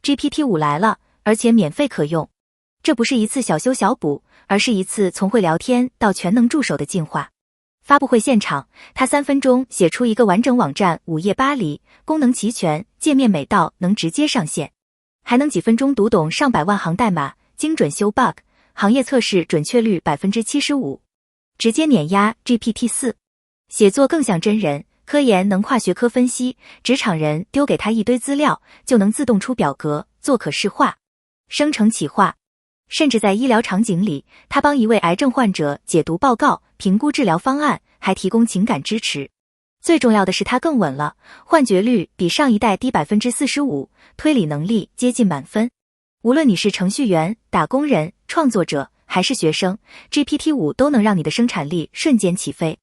GPT-5来了，而且免费可用。这不是一次小修小补，而是一次从会聊天到全能助手的进化。发布会现场，他3分钟写出一个完整网站5页巴黎，功能齐全，界面美到能直接上线，还能几分钟读懂上百万行代码，精准修 bug， 行业测试准确率 75%， 直接碾压 GPT-4。写作更像真人，科研能跨学科分析，职场人丢给他一堆资料，就能自动出表格，做可视化、生成企划。甚至在医疗场景里，他帮一位癌症患者解读报告，评估治疗方案，还提供情感支持。最重要的是它更稳了，幻觉率比上一代低 45%， 推理能力接近满分。无论你是程序员、打工人、创作者还是学生，GPT-5都能让你的生产力瞬间起飞。